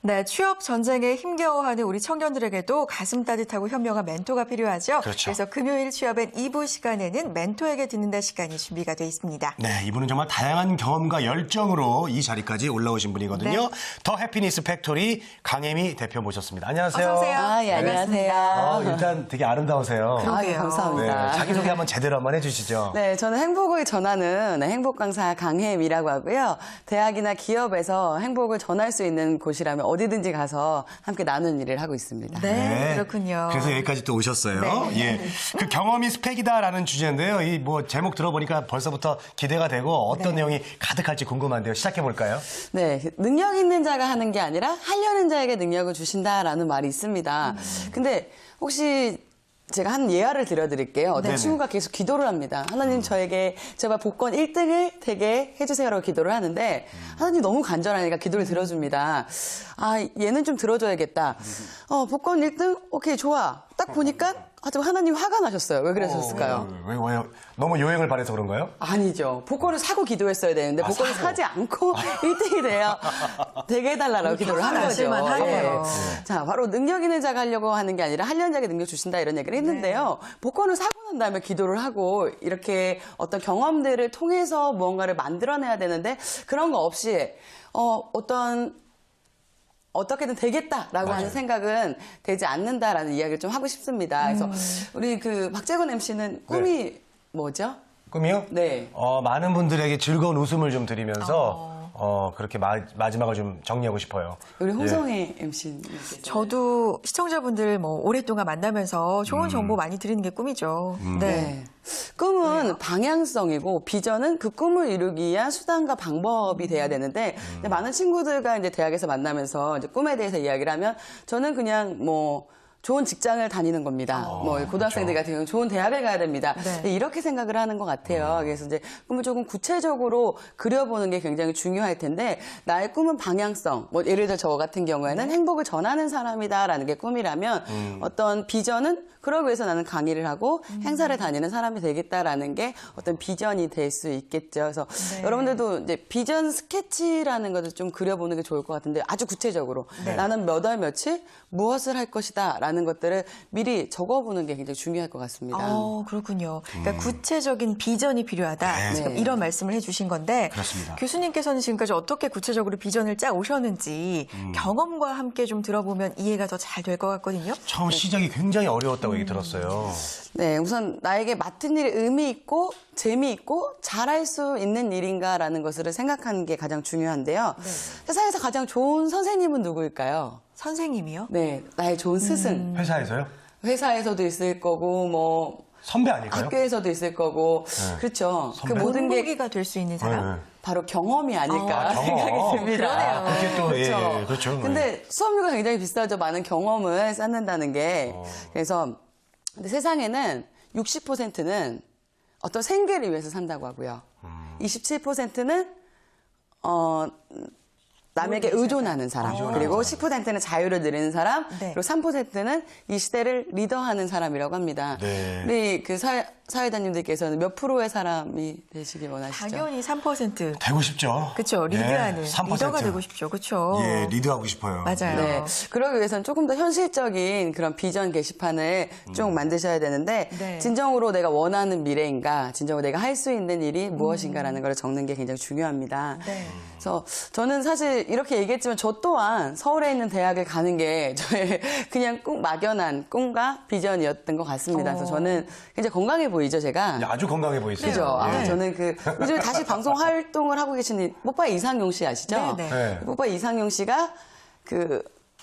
네, 취업 전쟁에 힘겨워하는 우리 청년들에게도 가슴 따뜻하고 현명한 멘토가 필요하죠. 그렇죠. 그래서 금요일 취업엔 2부 시간에는 멘토에게 듣는다 시간이 준비가 돼 있습니다. 네, 이분은 정말 다양한 경험과 열정으로 이 자리까지 올라오신 분이거든요. 네. 더 해피니스 팩토리 강혜미 대표 모셨습니다. 안녕하세요. 어서 오세요. 예, 안녕하세요. 일단 되게 아름다우세요. 그러게요. 감사합니다. 네, 자기소개 한번 제대로 한번 해주시죠. 네, 저는 행복을 전하는 행복 강사 강혜미라고 하고요. 대학이나 기업에서 행복을 전할 수 있는 곳이라면 어디든지 가서 함께 나누는 일을 하고 있습니다. 네, 그렇군요. 그래서 여기까지 또 오셨어요. 네. 예. 그 경험이 스펙이다라는 주제인데요. 이 뭐 제목 들어보니까 벌써부터 기대가 되고 어떤 내용이 가득할지 궁금한데요. 시작해 볼까요? 네, 능력 있는 자가 하는 게 아니라 하려는 자에게 능력을 주신다라는 말이 있습니다. 근데 혹시 제가 한 예화를 들려드릴게요. 어떤 네네. 친구가 계속 기도를 합니다. 하나님 저에게 제발 복권 1등을 되게 해주세요라고 기도를 하는데 하나님 너무 간절하니까 기도를 들어줍니다. 아 얘는 좀 들어줘야겠다. 복권 1등? 오케이 좋아. 딱 보니까 하나님 화가 나셨어요. 왜 그러셨을까요? 왜? 너무 요행을 바래서 그런가요? 아니죠. 복권을 사고 기도했어야 되는데 복권을 사고. 사지 않고 1등이 돼야 되게 해달라고 기도를 한 거죠. 하실만 하네요. 자, 바로 능력 있는 자가 하려고 하는 게 아니라 하려는 자에게 능력 주신다 이런 얘기를 했는데요. 복권을 사고 난 다음에 기도를 하고 이렇게 어떤 경험들을 통해서 무언가를 만들어내야 되는데 그런 거 없이 어떻게든 되겠다라고 하는 생각은 되지 않는다라는 이야기를 좀 하고 싶습니다. 그래서 우리 그 박재건 MC는 꿈이 뭐죠? 꿈이요? 네. 많은 분들에게 즐거운 웃음을 좀 드리면서 그렇게 마지막을 좀 정리하고 싶어요. 우리 홍성혜 MC님. 저도 시청자분들 오랫동안 만나면서 좋은 정보 많이 드리는 게 꿈이죠. 네. 꿈은 방향성이고 비전은 그 꿈을 이루기 위한 수단과 방법이 돼야 되는데 많은 친구들과 이제 대학에서 만나면서 이제 꿈에 대해서 이야기를 하면 저는 그냥 좋은 직장을 다니는 겁니다. 고등학생들 같은 경우는 좋은 대학을 가야 됩니다. 네. 이렇게 생각을 하는 것 같아요. 그래서 이제 꿈을 조금 구체적으로 그려보는 게 굉장히 중요할 텐데 나의 꿈은 방향성. 예를 들어 저 같은 경우에는 행복을 전하는 사람이다라는 게 꿈이라면 어떤 비전은 그러기 위해서 나는 강의를 하고 행사를 다니는 사람이 되겠다라는 게 어떤 비전이 될 수 있겠죠. 그래서 여러분들도 이제 비전 스케치라는 것을 좀 그려보는 게 좋을 것 같은데 아주 구체적으로 나는 몇 월 며칠 무엇을 할 것이다 라는 것들을 미리 적어보는 게 굉장히 중요할 것 같습니다. 그렇군요. 그러니까 구체적인 비전이 필요하다. 지금 네. 이런 말씀을 해주신 건데 그렇습니다. 교수님께서는 지금까지 어떻게 구체적으로 비전을 짜 오셨는지 경험과 함께 좀 들어보면 이해가 더 잘 될 것 같거든요. 처음 시작이 굉장히 어려웠다고 얘기 들었어요. 네, 우선 나에게 맡은 일이 의미 있고 재미있고 잘할 수 있는 일인가라는 것을 생각하는 게 가장 중요한데요. 세상에서 가장 좋은 선생님은 누구일까요? 선생님이요? 네, 나의 좋은 스승. 회사에서요? 회사에서도 있을 거고 선배 아닐까요? 학교에서도 있을 거고 그렇죠. 그 선배? 모든 게 본보기가 될 수 있는 사람? 네. 바로 경험이 아닐까 경험. 생각이 듭니다. 그러네요. 그게 또, 그렇죠. 예, 그렇죠. 근데 수업료가 굉장히 비싸죠. 많은 경험을 쌓는다는 게. 그래서 근데 세상에는 60%는 어떤 생계를 위해서 산다고 하고요. 27%는 남에게 의존하는 사람, 그리고 10%는 자유를 누리는 사람, 네. 그리고 3%는 이 시대를 리더하는 사람이라고 합니다. 네. 우리 그 사회자님들께서는 몇 프로의 사람이 되시길 원하시죠? 당연히 3%. 되고 싶죠. 그쵸, 리드하는. 3%. 리더가 되고 싶죠. 그쵸. 예, 리드하고 싶어요. 맞아요. 네. 그러기 위해서는 조금 더 현실적인 그런 비전 게시판을 좀 만드셔야 되는데, 네. 진정으로 내가 원하는 미래인가, 진정으로 내가 할 수 있는 일이 무엇인가라는 걸 적는 게 굉장히 중요합니다. 네. 그래서 저는 사실 이렇게 얘기했지만 저 또한 서울에 있는 대학을 가는 게 저의 그냥 막연한 꿈과 비전이었던 것 같습니다. 그래서 저는 굉장히 건강해 보이죠, 제가. 아주 건강해 보이세요. 그죠? 예. 저는 요즘에 다시 방송 활동을 하고 계신 뽀빠이 이상용 씨 아시죠? 네, 네. 뽀빠이 이상용 씨가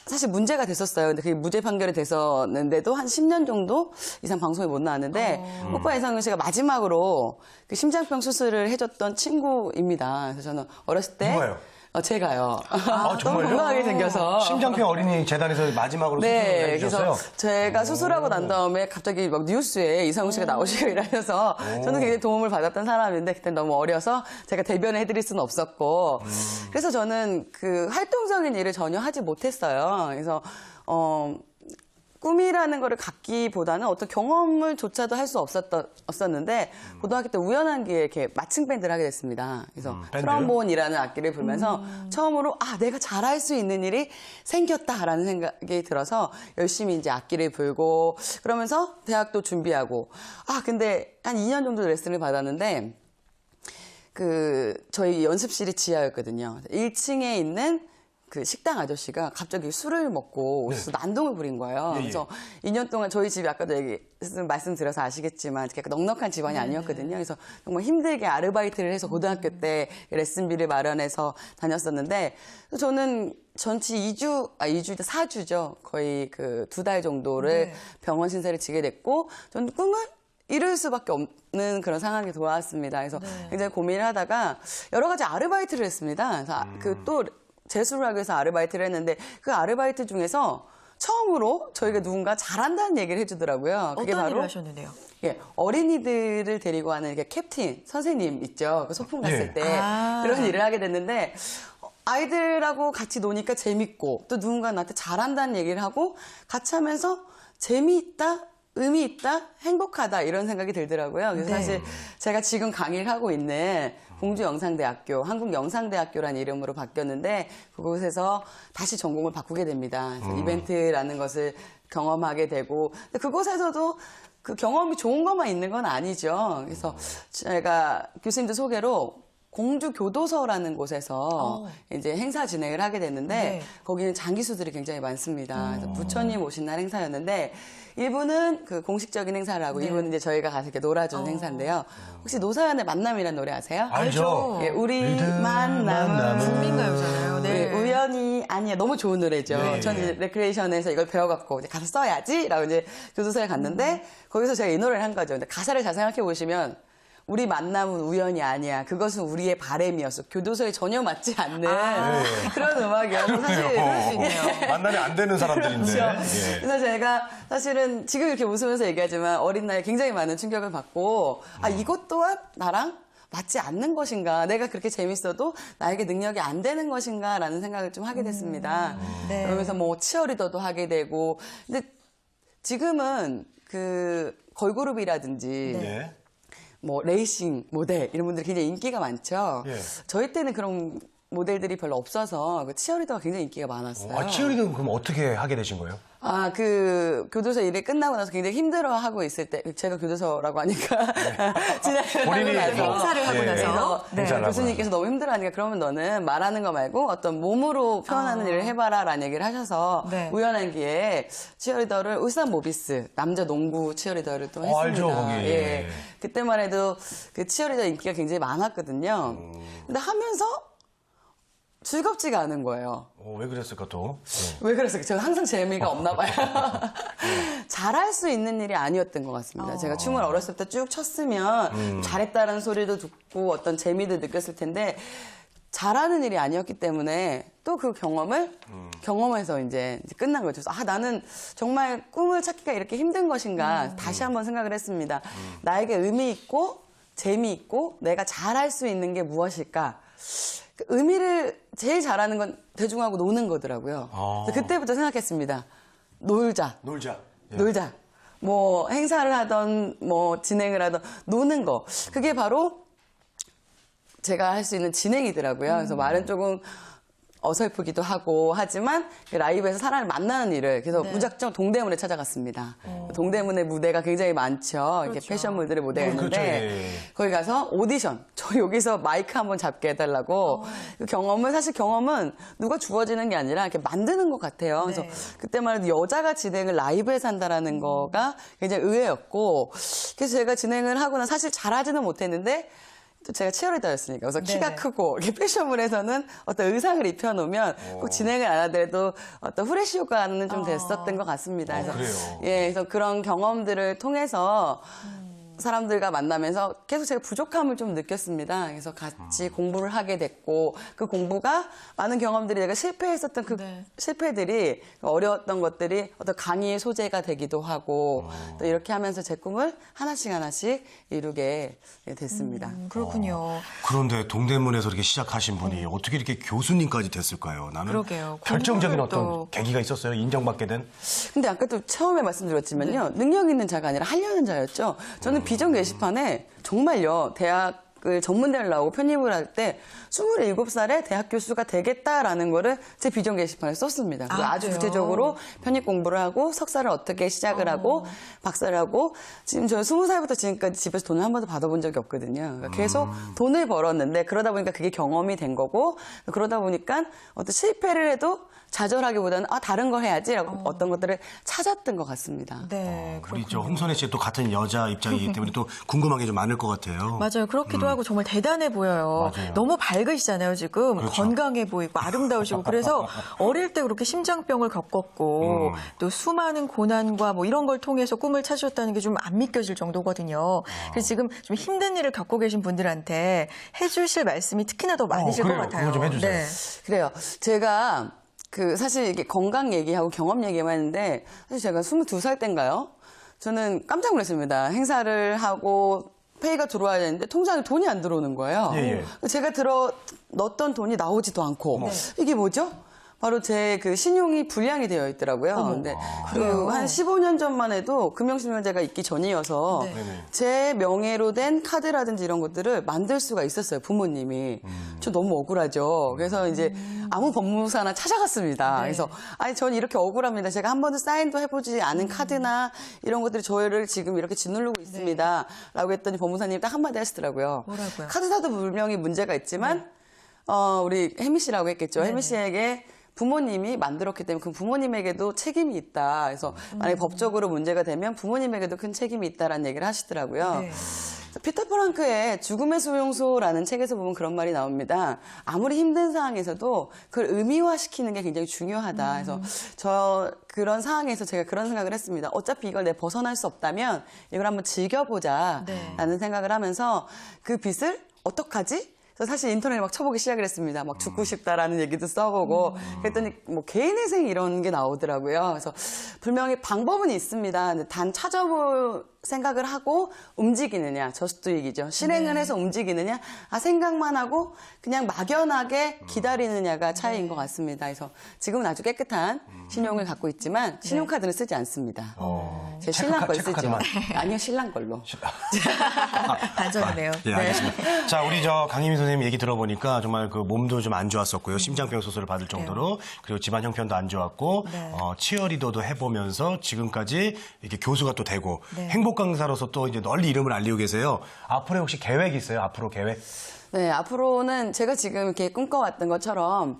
사실 문제가 됐었어요. 근데 그게 무죄 판결이 됐었는데도 한 10년 정도 이상 방송에 못 나왔는데 뽀빠이 이상용 씨가 마지막으로 그 심장병 수술을 해줬던 친구입니다. 그래서 저는 어렸을 때 누가요? 제가요. 너무 정말요? 건강하게 생겨서. 심장병 어린이 재단에서 마지막으로 네, 수술을 해주셨어요? 그래서 제가 수술하고 난 다음에 갑자기 막 뉴스에 이상우 씨가 나오시고 이러면서 저는 굉장히 도움을 받았던 사람인데 그때 너무 어려서 제가 대변을 해드릴 수는 없었고 그래서 저는 그 활동적인 일을 전혀 하지 못했어요. 그래서 꿈이라는 거를 갖기보다는 어떤 경험을조차도 할 수 없었는데 고등학교 때 우연한 기회에 이렇게 마칭 밴드를 하게 됐습니다. 그래서 밴드? 트럼본이라는 악기를 불면서 처음으로 내가 잘할 수 있는 일이 생겼다라는 생각이 들어서 열심히 이제 악기를 불고 그러면서 대학도 준비하고 근데 한 2년 정도 레슨을 받았는데 저희 연습실이 지하였거든요. 1층에 있는 그 식당 아저씨가 갑자기 술을 먹고 오셔서 난동을 부린 거예요. 예, 예. 그래서 2년 동안 저희 집이 아까도 말씀드려서 아시겠지만 이렇게 넉넉한 집안이 아니었거든요. 그래서 정말 힘들게 아르바이트를 해서 고등학교 때 레슨비를 마련해서 다녔었는데 저는 전치 4주죠. 거의 그 2달 정도를 병원 신세를 지게 됐고 저는 꿈을 이룰 수밖에 없는 그런 상황이 돌아왔습니다. 그래서 굉장히 고민을 하다가 여러 가지 아르바이트를 했습니다. 그래서 또 재수를 하기 위해서 아르바이트를 했는데 그 아르바이트 중에서 처음으로 저희가 누군가 잘한다는 얘기를 해주더라고요. 그게 어떤 바로 일을 하셨는데요? 어린이들을 데리고 가는 이게 캡틴 선생님 있죠. 그 소풍 갔을 예. 때 그런 일을 하게 됐는데 아이들하고 같이 노니까 재밌고 또 누군가 나한테 잘한다는 얘기를 하고 같이 하면서 재미있다. 의미 있다, 행복하다 이런 생각이 들더라고요. 그래서 사실 제가 지금 강의를 하고 있는 공주영상대학교, 한국영상대학교라는 이름으로 바뀌었는데 그곳에서 다시 전공을 바꾸게 됩니다. 그래서 이벤트라는 것을 경험하게 되고 근데 그곳에서도 그 경험이 좋은 것만 있는 건 아니죠. 그래서 제가 교수님들 소개로 공주교도소라는 곳에서 이제 행사 진행을 하게 됐는데 거기는 장기수들이 굉장히 많습니다. 그래서 부처님 오신 날 행사였는데 일부는 그 공식적인 행사를 하고 일부는 이제 저희가 가서 이렇게 놀아주는 행사인데요. 혹시 노사연의 만남이라는 노래 아세요? 알죠. 예, 우리 만남은 국민가요잖아요. 네. 우연히 아니야 너무 좋은 노래죠. 네, 저는 이제 레크레이션에서 이걸 배워갖고 이제 가서 써야지라고 이제 교도소에 갔는데 거기서 제가 이 노래를 한 거죠. 근데 가사를 잘 생각해 보시면. 우리 만남은 우연이 아니야. 그것은 우리의 바램이었어. 교도소에 전혀 맞지 않는 그런 음악이어서 사실 만나면 안 되는 사람들인데. 그렇죠. 예. 그래서 제가 사실은 지금 이렇게 웃으면서 얘기하지만 어린 나이에 굉장히 많은 충격을 받고 이것 또한 나랑 맞지 않는 것인가 내가 그렇게 재밌어도 나에게 능력이 안 되는 것인가 라는 생각을 좀 하게 됐습니다. 네. 그러면서 뭐 치어리더도 하게 되고 근데 지금은 그 걸그룹이라든지 네. 뭐 레이싱 모델 이런 분들이 굉장히 인기가 많죠. 예. 저희 때는 그런 모델들이 별로 없어서 그 치어리더가 굉장히 인기가 많았어요. 치어리더는 그럼 어떻게 하게 되신 거예요? 그 교도소 일이 끝나고 나서 굉장히 힘들어하고 있을 때 제가 교도소라고 하니까 진행을 본인이 하고 나서 행사를 하고 나서 행사를 하고 교수님께서 너무 힘들어하니까 그러면 너는 말하는 거 말고 어떤 몸으로 표현하는 일을 해봐라라는 얘기를 하셔서 우연한 기회에 치어리더를 울산 모비스 남자 농구 치어리더를 또 했습니다. 알죠, 거기. 예. 그때만 해도 그 치어리더 인기가 굉장히 많았거든요. 근데 하면서 즐겁지가 않은 거예요. 왜 그랬을까 또? 왜 그랬을까요? 저는 항상 재미가 없나 봐요. 잘할 수 있는 일이 아니었던 것 같습니다. 제가 춤을 어렸을 때 쭉 췄으면 잘했다는 소리도 듣고 어떤 재미도 느꼈을 텐데 잘하는 일이 아니었기 때문에 또 그 경험해서 이제 끝난 거죠. 그래서 나는 정말 꿈을 찾기가 이렇게 힘든 것인가 다시 한번 생각을 했습니다. 나에게 의미 있고 재미있고 내가 잘할 수 있는 게 무엇일까? 그 의미를 제일 잘하는 건 대중하고 노는 거더라고요. 그래서 그때부터 생각했습니다. 놀자. 예. 놀자. 뭐 행사를 하던 뭐 진행을 하던 노는 거. 그게 바로 제가 할 수 있는 진행이더라고요. 그래서 말은 조금 어설프기도 하고 하지만 라이브에서 사람을 만나는 일을 그래서 무작정 동대문에 찾아갔습니다. 동대문에 무대가 굉장히 많죠. 이렇게 패션물들의 무대가 있는데 그렇죠. 예. 거기 가서 오디션 저 여기서 마이크 한번 잡게 해달라고 그 사실 경험은 누가 주어지는 게 아니라 이렇게 만드는 것 같아요. 그래서 그때만 해도 여자가 진행을 라이브에서 한다라는 거가 굉장히 의외였고 그래서 제가 진행을 하고는 사실 잘하지는 못했는데 또 제가 치어리더였으니까. 그래서 키가 크고, 이렇게 패션물에서는 어떤 의상을 입혀놓으면 꼭 진행을 안 하더라도 어떤 후레쉬 효과는 좀 됐었던 것 같습니다. 그래서, 그래요? 예, 그래서 그런 경험들을 통해서 사람들과 만나면서 계속 제가 부족함을 좀 느꼈습니다. 그래서 같이 공부를 하게 됐고 그 공부가 많은 경험들이 내가 실패했었던 그 네. 실패들이 어려웠던 것들이 어떤 강의의 소재가 되기도 하고 또 이렇게 하면서 제 꿈을 하나씩 이루게 됐습니다. 그렇군요. 그런데 동대문에서 이렇게 시작하신 분이 어떻게 이렇게 교수님까지 됐을까요? 나는 그러게요. 결정적인 공부를 어떤 또- 계기가 있었어요. 인정받게 된. 근데 아까 또 처음에 말씀드렸지만요. 능력 있는 자가 아니라 하려는 자였죠. 저는 비전 게시판에 정말요. 대학을 전문대를 나오고 편입을 할 때 27살에 대학 교수가 되겠다라는 거를 제 비전 게시판에 썼습니다. 그래서 아주 그래요? 구체적으로 편입 공부를 하고 석사를 어떻게 시작을 하고 박사를 하고 지금 저 20살부터 지금까지 집에서 돈을 한 번도 받아본 적이 없거든요. 그러니까 계속 돈을 벌었는데 그러다 보니까 그게 경험이 된 거고 그러다 보니까 어떤 실패를 해도 좌절하기보다는 다른 걸 해야지라고 어떤 것들을 찾았던 것 같습니다. 네, 우리 저 홍선혜 씨 또 같은 여자 입장이기 때문에 또 궁금한 게 좀 많을 것 같아요. 맞아요. 그렇기도 하고 정말 대단해 보여요. 맞아요. 너무 밝으시잖아요, 지금. 그렇죠. 건강해 보이고 아름다우시고. 그래서 어릴 때 그렇게 심장병을 겪었고 또 수많은 고난과 뭐 이런 걸 통해서 꿈을 찾으셨다는 게 좀 안 믿겨질 정도거든요. 그래서 지금 좀 힘든 일을 겪고 계신 분들한테 해주실 말씀이 특히나 더 많으실 그래요. 것 같아요. 그거 좀 해주세요. 네. 그래요. 제가 사실 이게 건강 얘기하고 경험 얘기만 했는데 사실 제가 22살 때인가요? 저는 깜짝 놀랐습니다. 행사를 하고 페이가 들어와야 되는데 통장에 돈이 안 들어오는 거예요. 예. 제가 넣었던 돈이 나오지도 않고 이게 뭐죠? 바로 제 그 신용이 불량이 되어 있더라고요. 근데 그래요? 한 15년 전만 해도 금융실명제가 있기 전이어서 네. 제 명예로 된 카드라든지 이런 것들을 만들 수가 있었어요. 부모님이. 저 너무 억울하죠. 그래서 이제 아무 법무사나 찾아갔습니다. 그래서 아니 전 이렇게 억울합니다. 제가 한 번도 사인도 해보지 않은 카드나 이런 것들이 저를 지금 이렇게 짓누르고 있습니다. 라고 했더니 법무사님이 딱 한마디 하시더라고요. 뭐라고요? 카드사도 분명히 문제가 있지만 우리 혜미 씨라고 했겠죠. 혜미 씨에게 부모님이 만들었기 때문에 그 부모님에게도 책임이 있다. 그래서 만약에 법적으로 문제가 되면 부모님에게도 큰 책임이 있다라는 얘기를 하시더라고요. 네. 피터 프랑크의 죽음의 수용소라는 책에서 보면 그런 말이 나옵니다. 아무리 힘든 상황에서도 그걸 의미화시키는 게 굉장히 중요하다. 그래서 그런 상황에서 제가 그런 생각을 했습니다. 어차피 이걸 내가 벗어날 수 없다면 이걸 한번 즐겨보자라는 생각을 하면서 그 빚을 어떡하지? 그래서 사실 인터넷에 막 쳐보기 시작을 했습니다. 막 죽고 싶다라는 얘기도 써보고 그랬더니 뭐 개인회생 이런 게 나오더라고요. 그래서 분명히 방법은 있습니다. 근데 단 찾아볼 생각을 하고 움직이느냐, 저스트익이죠. 실행을 해서 움직이느냐, 생각만 하고 그냥 막연하게 기다리느냐가 차이인 것 같습니다. 그래서 지금은 아주 깨끗한 신용을 갖고 있지만 신용카드는 쓰지 않습니다. 제 신랑 걸 쓰죠. 체크카드만. 아니요, 신랑 걸로. 반전이네요. 예, 알겠습니다. 자, 우리 강희민 선생님 얘기 들어보니까 정말 그 몸도 좀 안 좋았었고요. 심장병 수술을 받을 정도로. 그리고 집안 형편도 안 좋았고, 치어리더도 해보면서 지금까지 이렇게 교수가 또 되고, 행복 강사로서 또 이제 널리 이름을 알리고 계세요. 앞으로 혹시 계획이 있어요? 앞으로 계획? 네, 앞으로는 제가 지금 이렇게 꿈꿔왔던 것처럼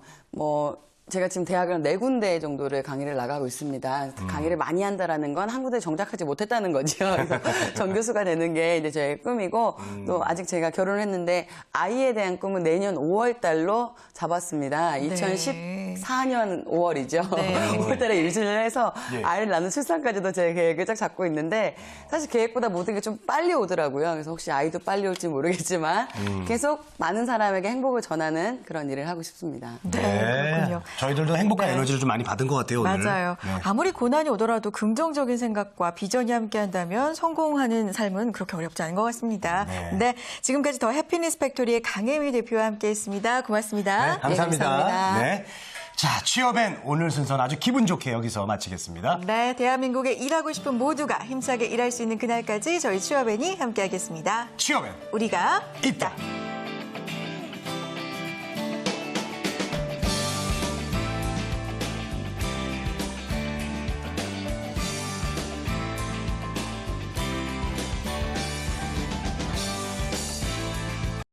제가 지금 대학을 4군데 정도를 강의를 나가고 있습니다. 강의를 많이 한다라는 건 한 군데 정착하지 못했다는 거죠. 그래서 전교수가 되는 게 이제 저의 꿈이고 또 아직 제가 결혼을 했는데 아이에 대한 꿈은 내년 5월 달로 잡았습니다. 2014년 5월이죠. 네. 5월 달에 임신을 해서 예. 아이를 낳는 출산까지도 제 계획을 쫙 잡고 있는데 사실 계획보다 모든 게 좀 빨리 오더라고요. 그래서 혹시 아이도 빨리 올지 모르겠지만 계속 많은 사람에게 행복을 전하는 그런 일을 하고 싶습니다. 네, 그렇군요. 저희들도 행복한 네. 에너지를 좀 많이 받은 것 같아요, 오늘. 맞아요. 네. 아무리 고난이 오더라도 긍정적인 생각과 비전이 함께한다면 성공하는 삶은 그렇게 어렵지 않은 것 같습니다. 네. 지금까지 더 해피니스 팩토리의 강혜미 대표와 함께했습니다. 고맙습니다. 네, 감사합니다. 감사합니다. 네. 자, 취업엔 오늘 순서는 아주 기분 좋게 여기서 마치겠습니다. 네, 대한민국에 일하고 싶은 모두가 힘차게 일할 수 있는 그날까지 저희 취업엔이 함께하겠습니다. 취업엔 우리가 있다.